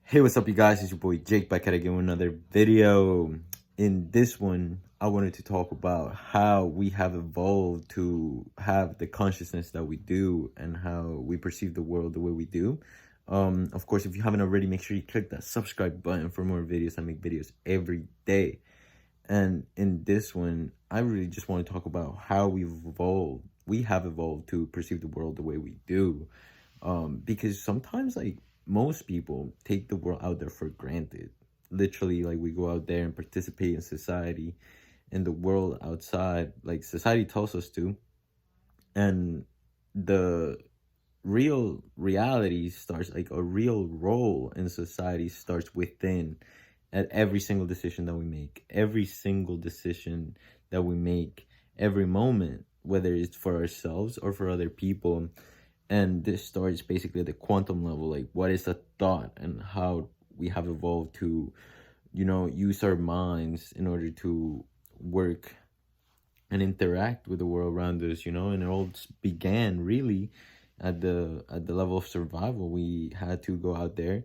Hey, what's up, you guys? It's your boy Jake back at again with another video. In this one, I wanted to talk about how we have evolved to have the consciousness that we do and how we perceive the world the way we do. Of course, if you haven't already, make sure you click that subscribe button for more videos. I make videos every day. And in this one, I really just want to talk about how we've evolved. We have evolved to perceive the world the way we do. Because sometimes, like, most people take the world out there for granted. Literally, like, we go out there and participate in society, in the world outside, like society tells us to. And the real reality starts, like, a real role in society starts within, at every single decision that we make, every single decision that we make, every moment, whether it's for ourselves or for other people. And this starts basically at the quantum level, like what is a thought and how we have evolved to, use our minds in order to work and interact with the world around us, and it all began really at the level of survival. We had to go out there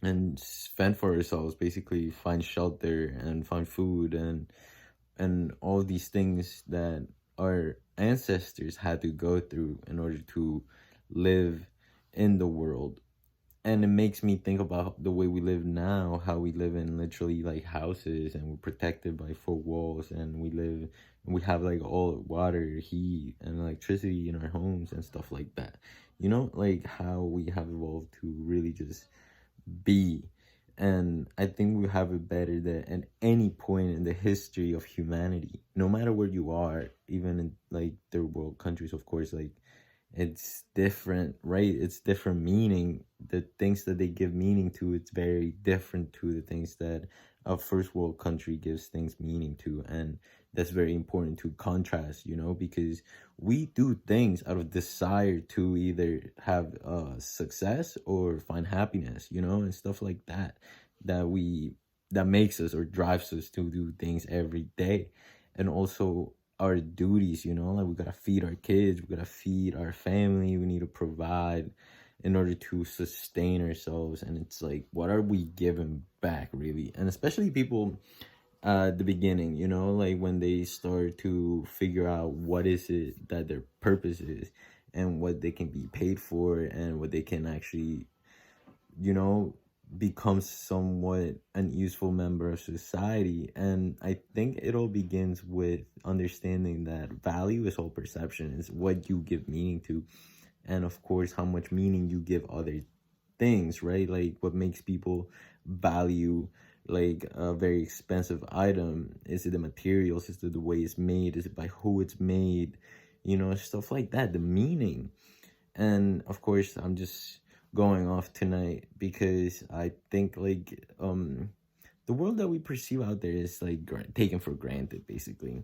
and fend for ourselves, basically find shelter and find food and all these things that our ancestors had to go through in order to live in the world. And it makes me think about the way we live now, how we live in literally like houses and we're protected by four walls, and we have like all water, heat, and electricity in our homes and stuff like that. Like how we have evolved to really just be. And I think we have it better than at any point in the history of humanity, no matter where you are, even in like third world countries. Of course, like, it's different, right? It's different meaning. The things that they give meaning to, it's very different to the things that a first world country gives things meaning to. And that's very important to contrast, because we do things out of desire to either have success or find happiness, and stuff like that, that makes us or drives us to do things every day. And also our duties, like we gotta feed our kids, we gotta feed our family, we need to provide in order to sustain ourselves. And it's like, what are we giving back, really? And especially people at the beginning, like when they start to figure out what is it that their purpose is and what they can be paid for and what they can actually, you know, become somewhat an useful member of society. And I think it all begins with understanding that value is all perception, is what you give meaning to. And of course, how much meaning you give other things, right? Like what makes people value like a very expensive item. Is it the materials? Is it the way it's made? Is it by who it's made? Stuff like that, the meaning. And of course, I'm just going off tonight because I think like the world that we perceive out there is like taken for granted, basically.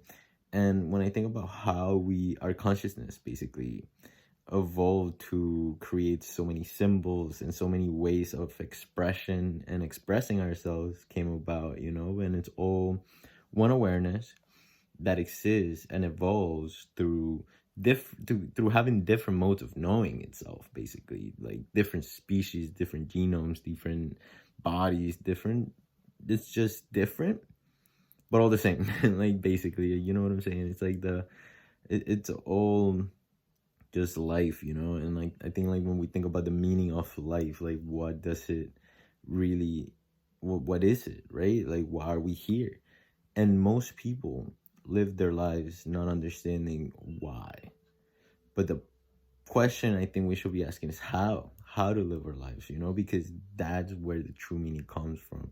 And when I think about how our consciousness basically evolved to create so many symbols and so many ways of expression and expressing ourselves came about, and it's all one awareness that exists and evolves through through having different modes of knowing itself, basically, like different species, different genomes, different bodies, different. It's just different, but all the same. Like, basically, you know what I'm saying? It's like it's all just life, and like I think like when we think about the meaning of life, like what does it really, what is it, right? Like, why are we here? And most people live their lives not understanding why. But the question I think we should be asking is how to live our lives, because that's where the true meaning comes from.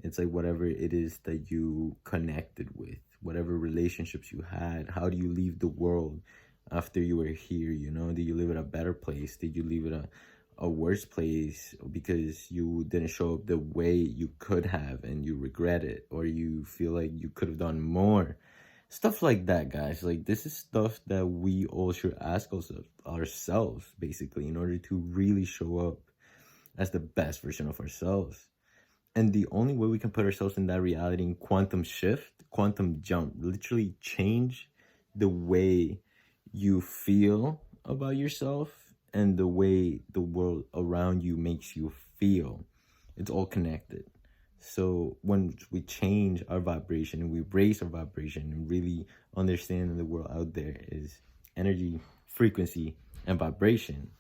It's like whatever it is that you connected with, whatever relationships you had. How do you leave the world after you were here? Did you live at a better place? Did you leave it a worse place because you didn't show up the way you could have and you regret it, or you feel like you could have done more? Stuff like that, guys. Like, this is stuff that we all should ask ourselves, basically, in order to really show up as the best version of ourselves. And the only way we can put ourselves in that reality, in quantum shift, quantum jump, literally change the way you feel about yourself and the way the world around you makes you feel. It's all connected. So when we change our vibration and we raise our vibration and really understand the world out there is energy, frequency, and vibration,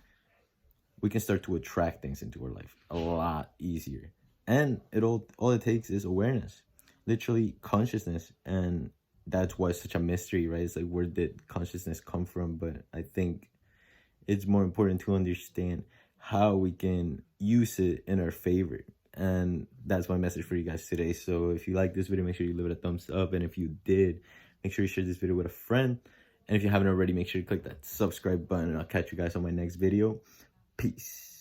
we can start to attract things into our life a lot easier. And all it takes is awareness, literally consciousness. And that's why it's such a mystery, right? It's like, where did consciousness come from? But I think it's more important to understand how we can use it in our favor. And that's my message for you guys today. So if you like this video, make sure you leave it a thumbs up. And if you did, make sure you share this video with a friend. And if you haven't already, make sure you click that subscribe button. And I'll catch you guys on my next video. Peace.